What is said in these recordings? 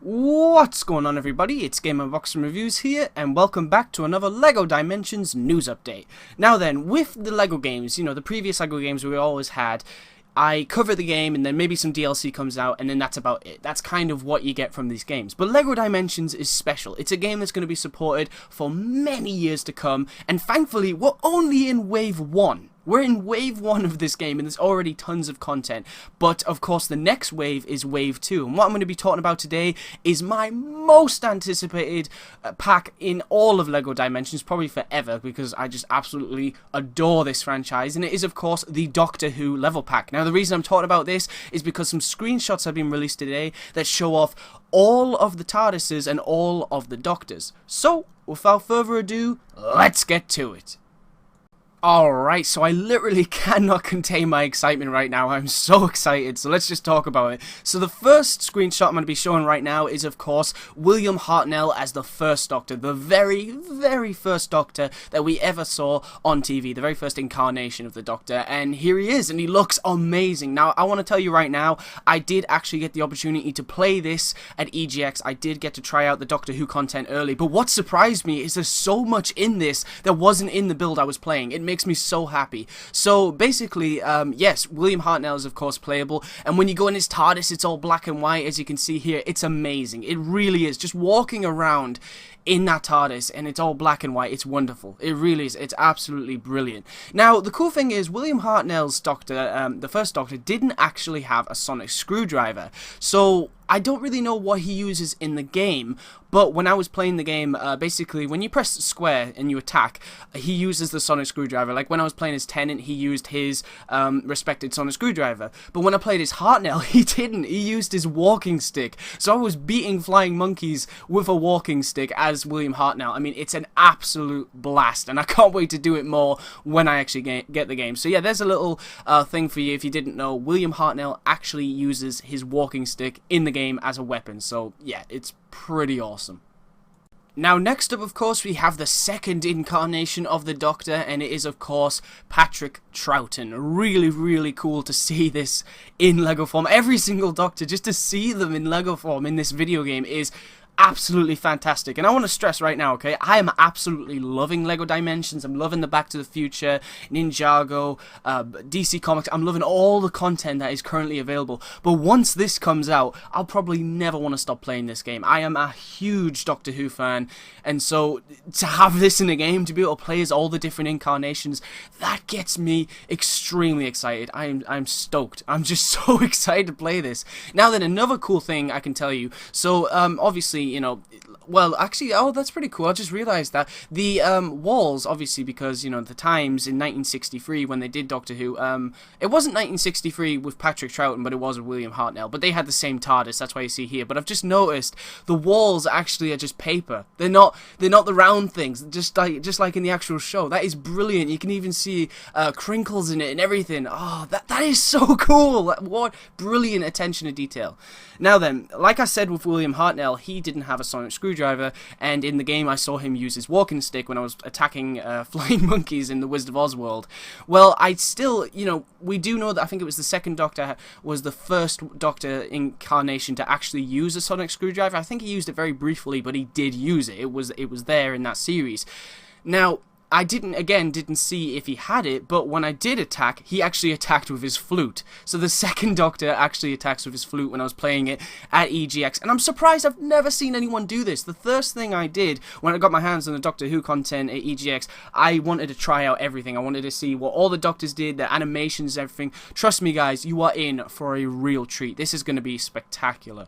What's going on, everybody? It's Game Unboxing Reviews here, and welcome back to another LEGO Dimensions news update. Now then, with the LEGO games, the previous LEGO games we always had, I cover the game and then maybe some DLC comes out and then that's about it. That's kind of what you get from these games. But LEGO Dimensions is special. It's a game that's going to be supported for many years to come, and thankfully we're only in Wave 1. We're in Wave 1 of this game, and there's already tons of content. But, of course, the next wave is Wave 2. And what I'm going to be talking about today is my most anticipated pack in all of LEGO Dimensions, probably forever, because I just absolutely adore this franchise. And it is, of course, the Doctor Who level pack. Now, the reason I'm talking about this is because some screenshots have been released today that show off all of the TARDISes and all of the Doctors. So, without further ado, let's get to it. Alright, so I literally cannot contain my excitement right now. I'm so excited, so let's just talk about it. So the first screenshot I'm going to be showing right now is, of course, William Hartnell as the first Doctor. The very, very first Doctor that we ever saw on TV. The very first incarnation of the Doctor. And here he is, and he looks amazing. Now, I want to tell you right now, I did actually get the opportunity to play this at EGX. I did get to try out the Doctor Who content early. But what surprised me is there's so much in this that wasn't in the build I was playing. It makes me so happy. So basically, yes, William Hartnell is of course playable, and when you go in his TARDIS, it's all black and white, as you can see here. It's amazing. It really is. Just walking around in that TARDIS, and it's all black and white. It's wonderful. It really is. It's absolutely brilliant. Now, the cool thing is, William Hartnell's Doctor, the first Doctor, didn't actually have a sonic screwdriver. So I don't really know what he uses in the game, but when I was playing the game, basically, when you press square and you attack, he uses the sonic screwdriver. Like, when I was playing as Tennant, he used his respected sonic screwdriver. But when I played as Hartnell, he didn't. He used his walking stick. So I was beating flying monkeys with a walking stick as William Hartnell. I mean, it's an absolute blast, and I can't wait to do it more when I actually get the game. So yeah, there's a little thing for you if you didn't know. William Hartnell actually uses his walking stick in the game as a weapon. So yeah, it's pretty awesome. Now, next up, of course, we have the second incarnation of the Doctor, and it is, of course, Patrick Troughton. Really, really cool to see this in LEGO form. Every single Doctor, just to see them in LEGO form in this video game is absolutely fantastic. And I want to stress right now, okay, I am absolutely loving LEGO Dimensions. I'm loving the Back to the Future, Ninjago, DC Comics. I'm loving all the content that is currently available. But once this comes out, I'll probably never want to stop playing this game. I am a huge Doctor Who fan, and so to have this in a game, to be able to play as all the different incarnations, that gets me extremely excited. I'm stoked. I'm just so excited to play this. Now then, another cool thing I can tell you. So obviously, well, actually, oh, that's pretty cool. I just realized that the walls, obviously, because, the times in 1963 when they did Doctor Who, it wasn't 1963 with Patrick Troughton, but it was with William Hartnell, but they had the same TARDIS. That's why you see here. But I've just noticed the walls actually are just paper. They're not the round things, just like in the actual show. That is brilliant. You can even see crinkles in it and everything. Oh, that is so cool. What brilliant attention to detail. Now then, like I said with William Hartnell, he didn't have a sonic screwdriver, and in the game I saw him use his walking stick when I was attacking flying monkeys in the Wizard of Oz world. Well, I still, we do know that I think it was the second Doctor was the first Doctor incarnation to actually use a sonic screwdriver. I think he used it very briefly, but he did use it. It was there in that series. Now, I didn't see if he had it, but when I did attack, he actually attacked with his flute. So the second Doctor actually attacks with his flute when I was playing it at EGX, and I'm surprised I've never seen anyone do this. The first thing I did when I got my hands on the Doctor Who content at EGX, I wanted to try out everything. I wanted to see what all the Doctors did, the animations, everything. Trust me, guys, you are in for a real treat. This is going to be spectacular.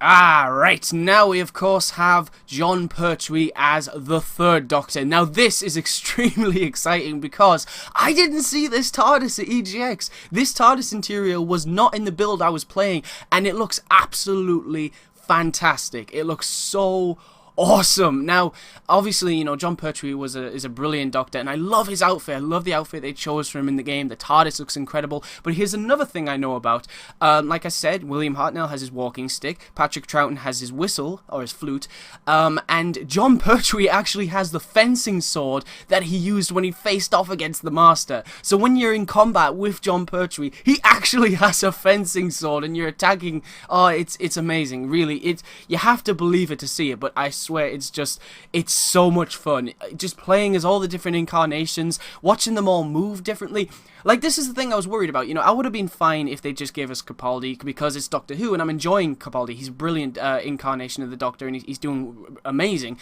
Right, now we of course have Jon Pertwee as the third Doctor. Now this is extremely exciting because I didn't see this TARDIS at EGX. This TARDIS interior was not in the build I was playing, and it looks absolutely fantastic. It looks so awesome. Now, obviously, you know, John Pertwee is a brilliant Doctor, and I love his outfit. I love the outfit they chose for him in the game. The TARDIS looks incredible. But here's another thing I know about. Like I said, William Hartnell has his walking stick, Patrick Troughton has his whistle, or his flute, and John Pertwee actually has the fencing sword that he used when he faced off against the Master. So when you're in combat with John Pertwee, he actually has a fencing sword, and you're attacking. Oh, it's amazing, really. You have to believe it to see it, but I swear it's so much fun. Just playing as all the different incarnations, watching them all move differently. Like, this is the thing I was worried about. You know, I would have been fine if they just gave us Capaldi, because it's Doctor Who, and I'm enjoying Capaldi. He's a brilliant incarnation of the Doctor, and he's doing amazing.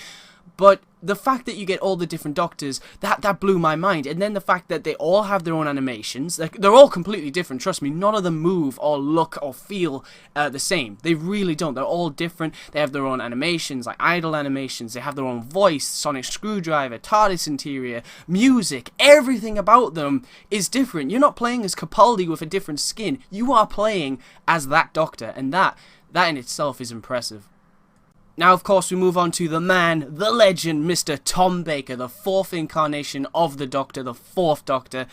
But the fact that you get all the different Doctors, that blew my mind. And then the fact that they all have their own animations. They're all completely different, trust me. None of them move or look or feel the same. They really don't. They're all different. They have their own animations, like idle animations. They have their own voice, sonic screwdriver, TARDIS interior, music. Everything about them is different. You're not playing as Capaldi with a different skin. You are playing as that Doctor. And that in itself is impressive. Now, of course, we move on to the man, the legend, Mr. Tom Baker, the fourth incarnation of the Doctor, the fourth Doctor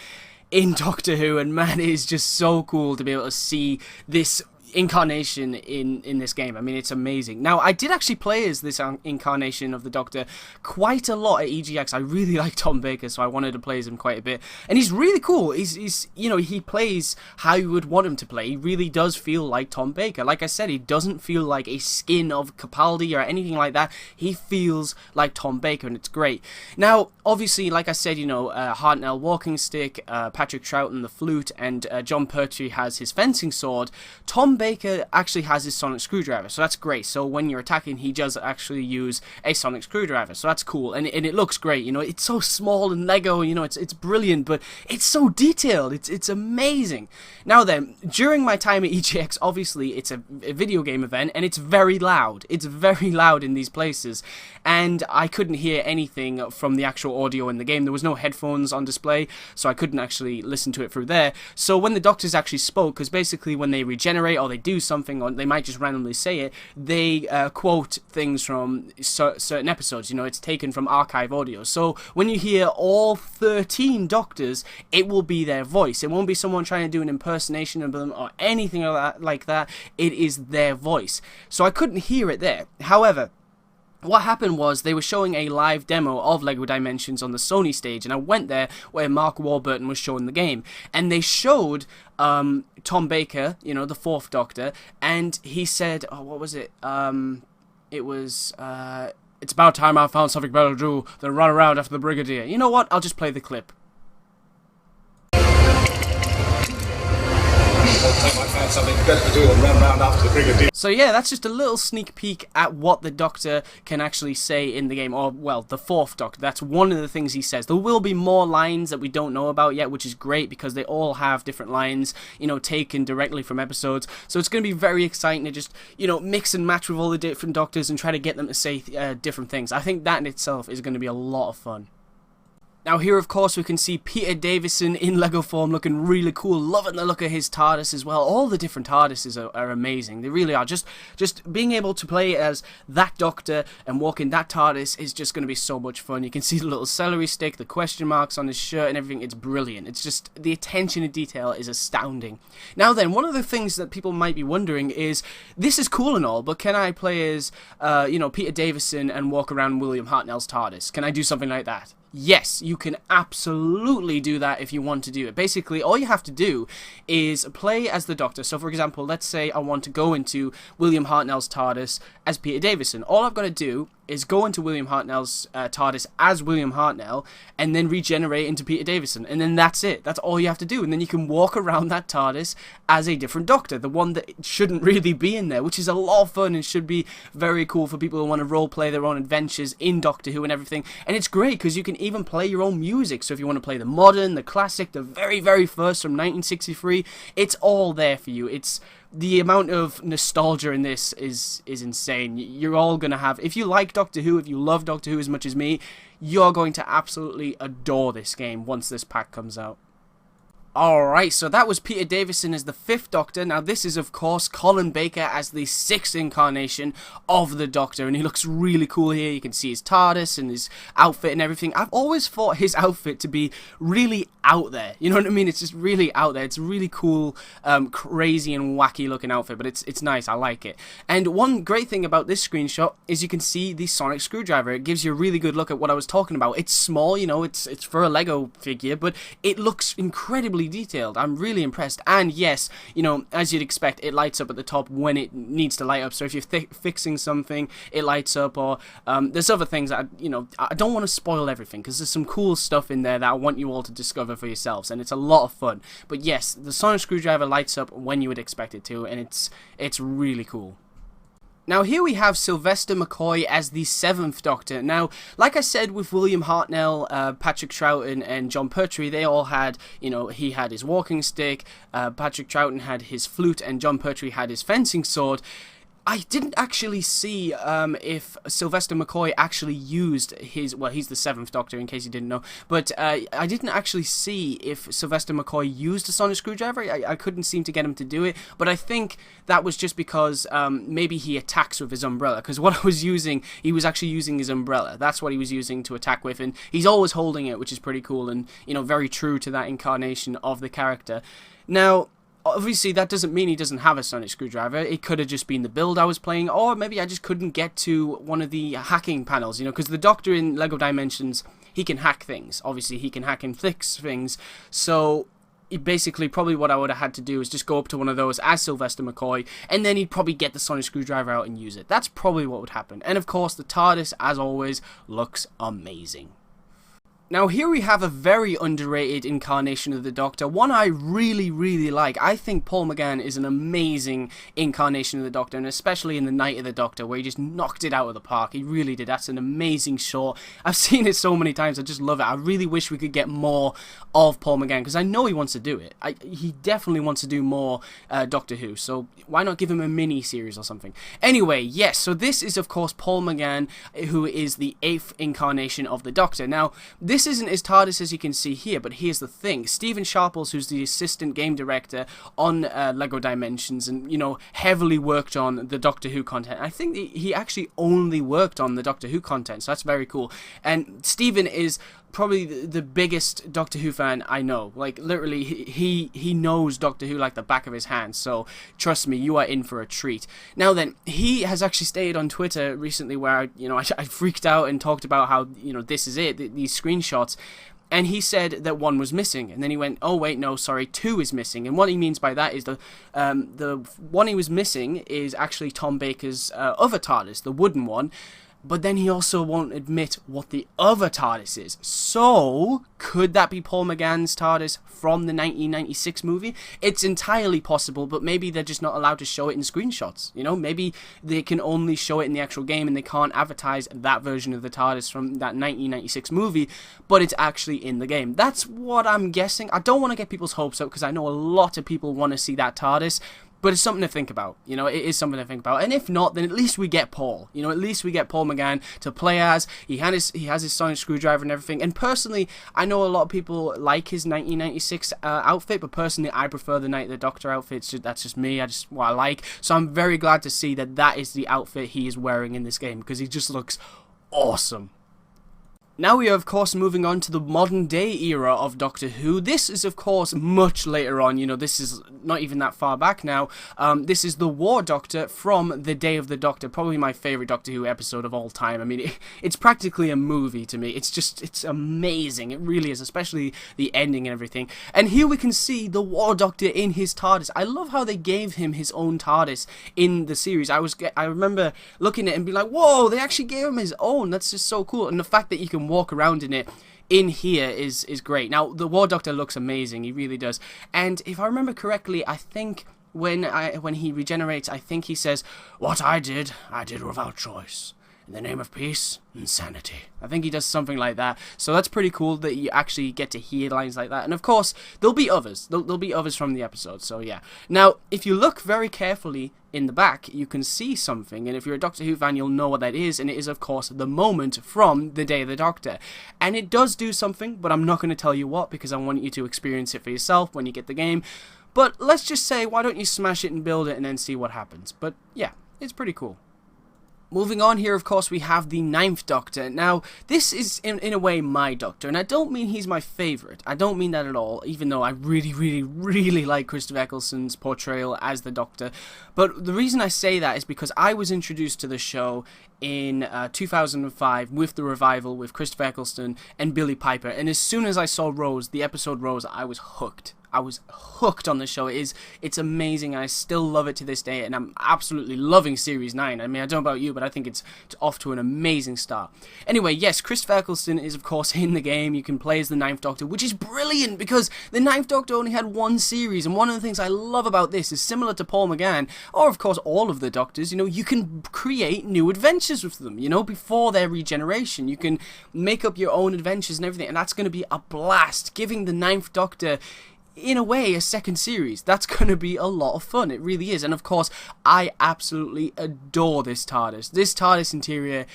in Doctor Who, and man, it is just so cool to be able to see this incarnation in this game. I mean, it's amazing. Now, I did actually play as this incarnation of the Doctor quite a lot at EGX. I really like Tom Baker, so I wanted to play as him quite a bit, and he's really cool. He's you know, he plays how you would want him to play. He really does feel like Tom Baker. Like I said, he doesn't feel like a skin of Capaldi or anything like that. He feels like Tom Baker, and it's great. Now, obviously, like I said, you know, Hartnell walking stick, Patrick Troughton the flute, and John Pertwee has his fencing sword. Tom Baker actually has his sonic screwdriver, so that's great. So when you're attacking, he does actually use a sonic screwdriver, so that's cool, and it looks great. You know, it's so small and Lego, you know, it's brilliant, but it's so detailed. It's amazing. Now then, during my time at EGX, obviously it's a video game event, and it's very loud. It's very loud in these places, and I couldn't hear anything from the actual audio in the game. There was no headphones on display, so I couldn't actually listen to it through there. So when the Doctors actually spoke, because basically when they regenerate or they do something, or they might just randomly say it, they quote things from certain episodes. You know, it's taken from archive audio. So when you hear all 13 Doctors, it will be their voice. It won't be someone trying to do an impersonation of them or anything like that. It is their voice. So I couldn't hear it there. However, what happened was they were showing a live demo of LEGO Dimensions on the Sony stage, and I went there where Mark Warburton was showing the game, and they showed Tom Baker, you know, the fourth Doctor, and he said, oh, what was it? It was, it's about time I found something better to do than run around after the Brigadier. You know what? I'll just play the clip. So yeah, that's just a little sneak peek at what the Doctor can actually say in the game, or well, the fourth Doctor. That's one of the things he says. There will be more lines that we don't know about yet, which is great because they all have different lines, you know, taken directly from episodes. So it's going to be very exciting to just, you know, mix and match with all the different Doctors and try to get them to say different things. I think that in itself is going to be a lot of fun. Now here, of course, we can see Peter Davison in LEGO form looking really cool, loving the look of his TARDIS as well. All the different TARDISes are amazing. They really are. Just being able to play as that Doctor and walk in that TARDIS is just going to be so much fun. You can see the little celery stick, the question marks on his shirt and everything. It's brilliant. It's just, the attention to detail is astounding. Now then, one of the things that people might be wondering is, this is cool and all, but can I play as, you know, Peter Davison and walk around William Hartnell's TARDIS? Can I do something like that? Yes, you can absolutely do that if you want to do it. Basically, all you have to do is play as the Doctor. So, for example, let's say I want to go into William Hartnell's TARDIS as Peter Davison. All I've got to do is go into William Hartnell's TARDIS as William Hartnell, and then regenerate into Peter Davison, and then that's it. That's all you have to do, and then you can walk around that TARDIS as a different Doctor, the one that shouldn't really be in there, which is a lot of fun and should be very cool for people who want to roleplay their own adventures in Doctor Who and everything. And it's great because you can even play your own music. So if you want to play the modern, the classic, the very, very first from 1963, it's all there for you. It's the amount of nostalgia in this is insane. You're all going to have, if you like Doctor Who, if you love Doctor Who as much as me, you're going to absolutely adore this game once this pack comes out. Alright, so that was Peter Davison as the 5th Doctor. Now this is of course Colin Baker as the 6th incarnation of the Doctor, and he looks really cool here. You can see his TARDIS and his outfit and everything. I've always thought his outfit to be really out there, you know what I mean? It's just really out there. It's a really cool, crazy and wacky looking outfit, but it's nice, I like it. And one great thing about this screenshot is you can see the sonic screwdriver. It gives you a really good look at what I was talking about. It's small, you know, it's for a Lego figure, but it looks incredibly detailed. I'm really impressed. And yes, you know, as you'd expect, it lights up at the top when it needs to light up. So if you're fixing something, it lights up. Or there's other things that, you know, I don't want to spoil everything because there's some cool stuff in there that I want you all to discover for yourselves, and it's a lot of fun. But yes, the sonic screwdriver lights up when you would expect it to, and it's really cool. Now here we have Sylvester McCoy as the 7th Doctor. Now, like I said with William Hartnell, Patrick Troughton and John Pertwee, they all had, you know, he had his walking stick, Patrick Troughton had his flute, and John Pertwee had his fencing sword. I didn't actually see if Sylvester McCoy actually used his, well, he's the 7th Doctor in case you didn't know, but I didn't actually see if Sylvester McCoy used a sonic screwdriver. I couldn't seem to get him to do it, but I think that was just because maybe he attacks with his umbrella, because what I was using, he was actually using his umbrella. That's what he was using to attack with, and he's always holding it, which is pretty cool and, you know, very true to that incarnation of the character. Now, obviously, that doesn't mean he doesn't have a sonic screwdriver. It could have just been the build I was playing, or maybe I just couldn't get to one of the hacking panels, you know, because the Doctor in LEGO Dimensions, he can hack things. Obviously, he can hack and fix things, so basically probably what I would have had to do is just go up to one of those as Sylvester McCoy, and then he'd probably get the sonic screwdriver out and use it. That's probably what would happen. And of course, the TARDIS, as always, looks amazing. Now here we have a very underrated incarnation of the Doctor, one I really, really like. I think Paul McGann is an amazing incarnation of the Doctor, and especially in the Night of the Doctor, where he just knocked it out of the park. He really did. That's an amazing shot. I've seen it so many times, I just love it. I really wish we could get more of Paul McGann, because I know he wants to do it. He definitely wants to do more Doctor Who, so why not give him a mini-series or something? Anyway, yes, so this is of course Paul McGann, who is the 8th incarnation of the Doctor. Now, this isn't as TARDIS as you can see here, but here's the thing. Stephen Sharples, who's the assistant game director on LEGO Dimensions, and, you know, heavily worked on the Doctor Who content. I think he actually only worked on the Doctor Who content, so that's very cool. And Stephen is probably the biggest Doctor Who fan I know. Like, literally, he knows Doctor Who like the back of his hand, so trust me, you are in for a treat. Now then, he has actually stayed on Twitter recently where, you know, I freaked out and talked about how, you know, this is it, these screenshots, and he said that 1 was missing, and then he went, oh wait, no, sorry, 2 is missing. And what he means by that is the one he was missing is actually Tom Baker's other TARDIS, the wooden one. But then he also won't admit what the other TARDIS is. So, could that be Paul McGann's TARDIS from the 1996 movie? It's entirely possible, but maybe they're just not allowed to show it in screenshots. You know, maybe they can only show it in the actual game and they can't advertise that version of the TARDIS from that 1996 movie, but it's actually in the game. That's what I'm guessing. I don't want to get people's hopes up because I know a lot of people want to see that TARDIS. But it's something to think about, you know, it is something to think about. And if not, then at least we get Paul. You know, at least we get Paul McGann to play as. He has his sonic screwdriver and everything. And personally, I know a lot of people like his 1996 outfit, but personally, I prefer the Night of the Doctor outfit. So that's just me. That's what I like. So I'm very glad to see that that is the outfit he is wearing in this game, because he just looks awesome. Now we are, of course, moving on to the modern day era of Doctor Who. This is, of course, much later on. You know, this is not even that far back now. This is the War Doctor from The Day of the Doctor, probably my favourite Doctor Who episode of all time. I mean, it's practically a movie to me. It's amazing. It really is, especially the ending and everything. And here we can see the War Doctor in his TARDIS. I love how they gave him his own TARDIS in the series. I remember looking at it and being like, whoa, they actually gave him his own. That's just so cool. And the fact that you can walk around in it in here is great. Now, the War Doctor looks amazing. He really does. And if I remember correctly, I think when he regenerates, I think he says, what I did without choice. in the name of peace and sanity. I think he does something like that. So that's pretty cool that you actually get to hear lines like that. And of course, there'll be others. There'll be others from the episode. So yeah. Now, if you look very carefully in the back, you can see something. And if you're a Doctor Who fan, you'll know what that is. And it is, of course, the moment from The Day of the Doctor. And it does do something, but I'm not going to tell you what, because I want you to experience it for yourself when you get the game. But let's just say, why don't you smash it and build it and then see what happens. But yeah, it's pretty cool. Moving on here, of course, we have the 9th Doctor. Now, this is, in a way, my Doctor, and I don't mean he's my favourite. I don't mean that at all, even though I really like Christopher Eccleston's portrayal as the Doctor. But the reason I say that is because I was introduced to the show in 2005 with the revival with Christopher Eccleston and Billie Piper, and as soon as I saw Rose, the episode Rose, I was hooked. I was hooked on the show. It's amazing. I still love it to this day, and I'm absolutely loving Series 9. I mean, I don't know about you, but I think it's off to an amazing start. Anyway, yes, Christopher Eccleston is, of course, in the game. You can play as the 9th Doctor, which is brilliant, because the 9th Doctor only had one series, and one of the things I love about this is, similar to Paul McGann, or, of course, all of the Doctors, you know, you can create new adventures with them, you know, before their regeneration. You can make up your own adventures and everything, and that's going to be a blast, giving the 9th Doctor, in a way, a second series. That's going to be a lot of fun. It really is. And of course, I absolutely adore this TARDIS. This TARDIS interior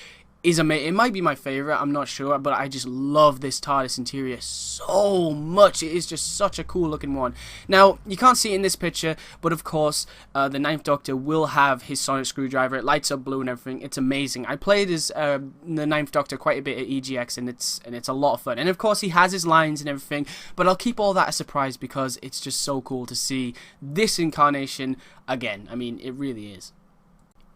is amazing. It might be my favourite, I'm not sure, but I just love this TARDIS interior so much. It is just such a cool looking one. Now, you can't see it in this picture, but of course, the 9th Doctor will have his sonic screwdriver. It lights up blue and everything. It's amazing. I played as the 9th Doctor quite a bit at EGX, and it's a lot of fun. And of course, he has his lines and everything, but I'll keep all that a surprise because it's just so cool to see this incarnation again. I mean, it really is.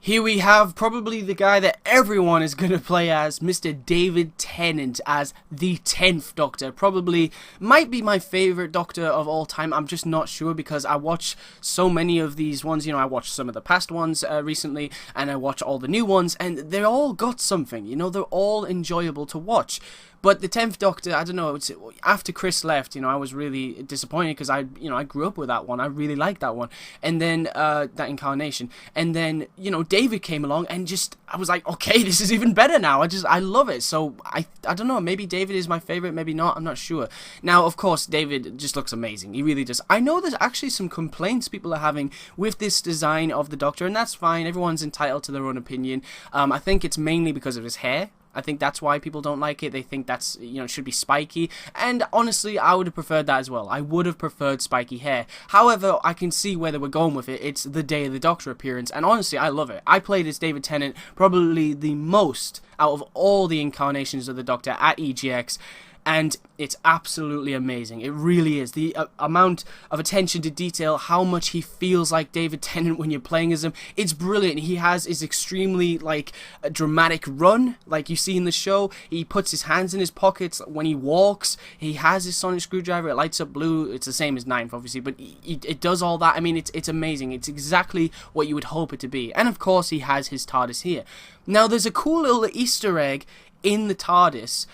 Here we have probably the guy that everyone is going to play as, Mr. David Tennant as the 10th Doctor. Probably might be my favourite Doctor of all time. I'm just not sure because I watch so many of these ones. You know, I watched some of the past ones recently, and I watch all the new ones, and they all got something. You know, they're all enjoyable to watch. But the 10th Doctor, I don't know, after Chris left, you know, I was really disappointed because I grew up with that one. I really liked that one. And then, that incarnation. And then, you know, David came along and just, I was like, okay, this is even better now. I love it. So, I don't know, maybe David is my favorite, maybe not, I'm not sure. Now, of course, David just looks amazing. He really does. I know there's actually some complaints people are having with this design of the Doctor, and that's fine. Everyone's entitled to their own opinion. I think it's mainly because of his hair. I think that's why people don't like it. They think that's, you know, it should be spiky. And honestly, I would have preferred that as well. I would have preferred spiky hair. However, I can see where they were going with it. It's the Day of the Doctor appearance. And honestly, I love it. I played as David Tennant probably the most out of all the incarnations of the Doctor at EGX. And it's absolutely amazing. It really is. The amount of attention to detail, how much he feels like David Tennant when you're playing as him, it's brilliant. He has his extremely, like, a dramatic run, like you see in the show. He puts his hands in his pockets when he walks. He has his sonic screwdriver. It lights up blue. It's the same as 9th, obviously, but it does all that. I mean, it's amazing. It's exactly what you would hope it to be. And, of course, he has his TARDIS here. Now, there's a cool little Easter egg in the TARDIS,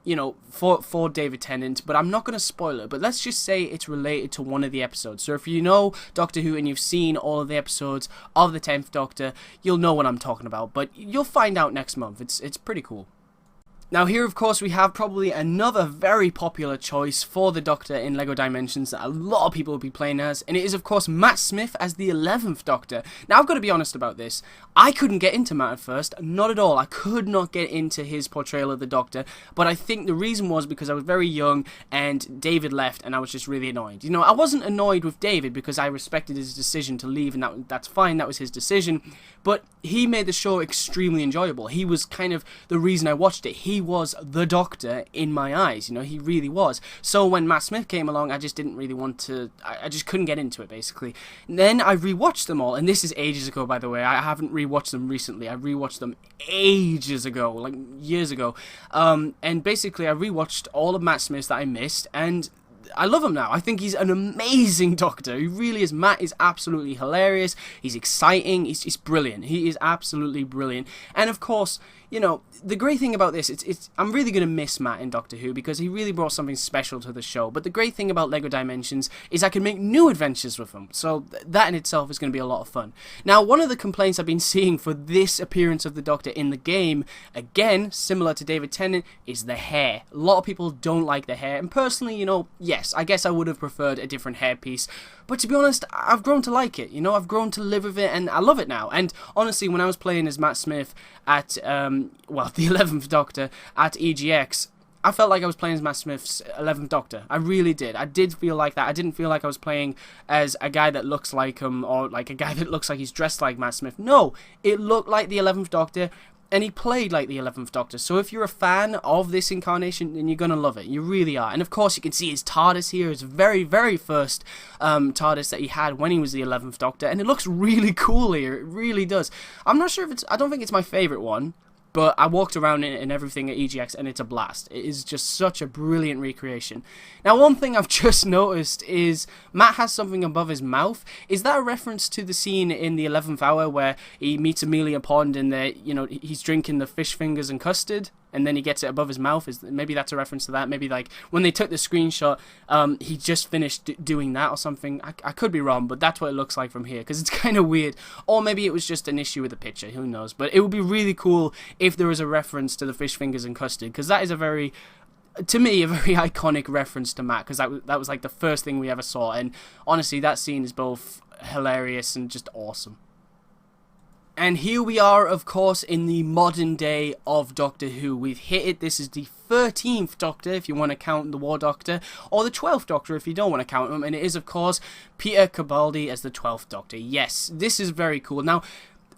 you know, for David Tennant, but I'm not going to spoil it, but let's just say it's related to one of the episodes. So if you know Doctor Who and you've seen all of the episodes of the 10th Doctor, you'll know what I'm talking about, but you'll find out next month. It's pretty cool. Now here, of course, we have probably another very popular choice for the Doctor in LEGO Dimensions that a lot of people will be playing as, and it is, of course, Matt Smith as the 11th Doctor. Now, I've got to be honest about this. I couldn't get into Matt at first, not at all. I could not get into his portrayal of the Doctor, but I think the reason was because I was very young and David left and I was just really annoyed. You know, I wasn't annoyed with David because I respected his decision to leave, and that's fine, that was his decision, but he made the show extremely enjoyable. He was kind of the reason I watched it. He was the Doctor in my eyes, you know, he really was. So when Matt Smith came along, I just didn't really want to, I just couldn't get into it, basically. And then I rewatched them all, and this is ages ago, by the way. I haven't rewatched them recently. I rewatched them ages ago, like years ago. And basically I rewatched all of Matt Smith's that I missed, and I love him now. I think he's an amazing Doctor. He really is. Matt is absolutely hilarious. He's exciting. He's brilliant. He is absolutely brilliant. And of course, you know, the great thing about this, I'm really going to miss Matt in Doctor Who because he really brought something special to the show. But the great thing about LEGO Dimensions is I can make new adventures with him. So that in itself is going to be a lot of fun. Now, one of the complaints I've been seeing for this appearance of the Doctor in the game, again, similar to David Tennant, is the hair. A lot of people don't like the hair. And personally, you know, yes, I guess I would have preferred a different hairpiece. But to be honest, I've grown to like it. You know, I've grown to live with it and I love it now. And honestly, when I was playing as Matt Smith at, well, the 11th Doctor at EGX, I felt like I was playing as Matt Smith's 11th Doctor. I really did. I did feel like that. I didn't feel like I was playing as a guy that looks like him or like a guy that looks like he's dressed like Matt Smith. No, it looked like the 11th Doctor. And he played like the 11th Doctor. So if you're a fan of this incarnation, then you're going to love it. You really are. And of course, you can see his TARDIS here. His very, very first TARDIS that he had when he was the 11th Doctor. And it looks really cool here. It really does. I'm not sure if it's... I don't think it's my favourite one. But I walked around in it and everything at EGX and it's a blast. It is just such a brilliant recreation. Now, one thing I've just noticed is Matt has something above his mouth. Is that a reference to the scene in the 11th Hour where he meets Amelia Pond and you know, he's drinking the fish fingers and custard? And then he gets it above his mouth. Maybe that's a reference to that. Maybe like when they took the screenshot, he just finished doing that or something. I could be wrong, but that's what it looks like from here because it's kind of weird. Or maybe it was just an issue with the picture. Who knows? But it would be really cool if there was a reference to the fish fingers and custard because that is a very, to me, a very iconic reference to Matt because that was like the first thing we ever saw. And honestly, that scene is both hilarious and just awesome. And here we are, of course, in the modern day of Doctor Who. We've hit it. This is the 13th Doctor, if you want to count the War Doctor, or the 12th Doctor, if you don't want to count him. And it is, of course, Peter Capaldi as the 12th Doctor. Yes, this is very cool. Now,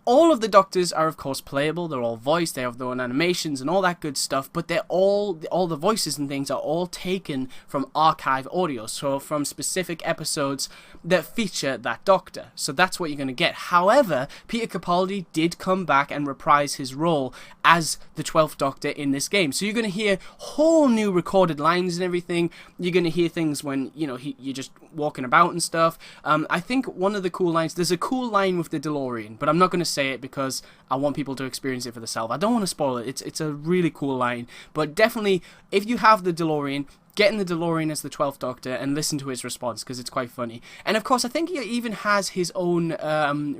all of the Doctors are, of course, playable. They're all voiced. They have their own animations and all that good stuff. But they're all the voices and things are all taken from archive audio. So from specific episodes that feature that Doctor. So that's what you're going to get. However, Peter Capaldi did come back and reprise his role as the 12th Doctor in this game. So you're going to hear whole new recorded lines and everything. You're going to hear things when, you know, you're just walking about and stuff. I think one of the cool lines, there's a cool line with the DeLorean, but I'm not going to say it because I want people to experience it for themselves. I don't want to spoil it. It's a really cool line, but definitely if you have the DeLorean, get in the DeLorean as the 12th Doctor and listen to his response because it's quite funny. And of course, I think he even has his own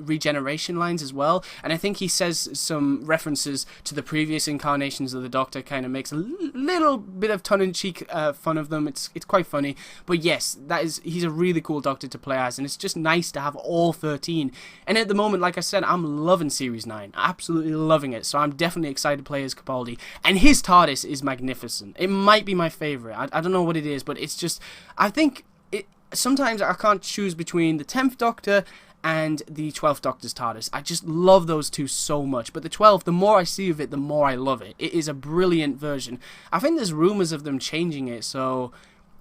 regeneration lines as well. And I think he says some references to the previous incarnations of the Doctor, kind of makes a little bit of tongue-in-cheek fun of them. It's quite funny. But yes, he's a really cool Doctor to play as, and it's just nice to have all 13. And at the moment, like I said, I'm loving Series 9. Absolutely loving it. So I'm definitely excited to play as Capaldi. And his TARDIS is magnificent. It might be my favourite. I don't know what it is, but it's just, I think sometimes I can't choose between the 10th Doctor and the 12th Doctor's TARDIS. I just love those two so much, but the 12th, the more I see of it, the more I love it. It is a brilliant version. I think there's rumours of them changing it, so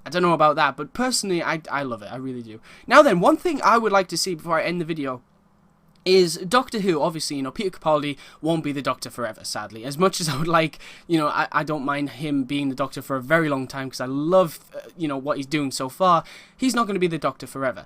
I don't know about that, but personally, I love it. I really do. Now then, one thing I would like to see before I end the video is Doctor Who. Obviously, you know, Peter Capaldi won't be the Doctor forever, sadly. As much as I would like, you know, I don't mind him being the Doctor for a very long time because I love, you know, what he's doing so far. He's not going to be the Doctor forever.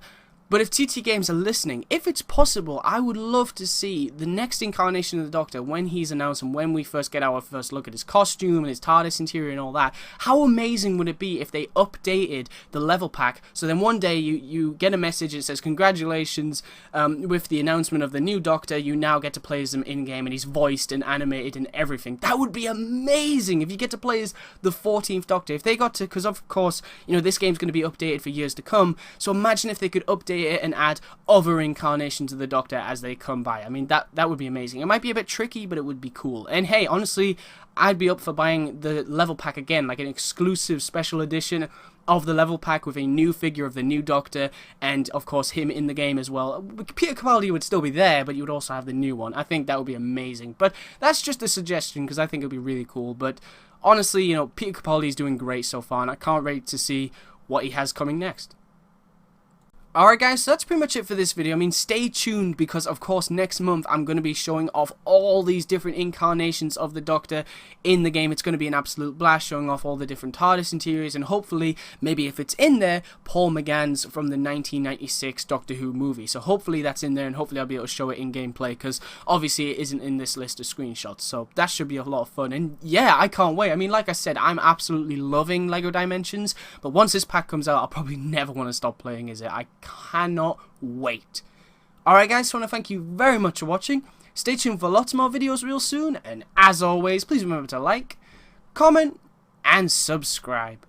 But if TT Games are listening, if it's possible, I would love to see the next incarnation of the Doctor when he's announced and when we first get our first look at his costume and his TARDIS interior and all that. How amazing would it be if they updated the level pack so then one day you get a message that says congratulations with the announcement of the new Doctor, you now get to play as him in-game and he's voiced and animated and everything. That would be amazing if you get to play as the 14th Doctor. If they got to, because of course, you know, this game's going to be updated for years to come, so imagine if they could update it and add other incarnations of the Doctor as they come by. I mean, that would be amazing. It might be a bit tricky, but it would be cool. And hey, honestly, I'd be up for buying the level pack again, like an exclusive special edition of the level pack with a new figure of the new Doctor and, of course, him in the game as well. Peter Capaldi would still be there, but you would also have the new one. I think that would be amazing. But that's just a suggestion because I think it would be really cool. But honestly, you know, Peter Capaldi is doing great so far, and I can't wait to see what he has coming next. Alright guys, so that's pretty much it for this video. I mean, stay tuned because of course next month I'm going to be showing off all these different incarnations of the Doctor in the game. It's going to be an absolute blast, showing off all the different TARDIS interiors, and hopefully, maybe if it's in there, Paul McGann's from the 1996 Doctor Who movie. So hopefully that's in there, and hopefully I'll be able to show it in gameplay, because obviously it isn't in this list of screenshots. So that should be a lot of fun, and yeah, I can't wait. I mean, like I said, I'm absolutely loving LEGO Dimensions, but once this pack comes out, I'll probably never want to stop playing, is it? I cannot wait. Alright guys, so I want to thank you very much for watching. Stay tuned for lots more videos real soon, and as always, please remember to like, comment, and subscribe.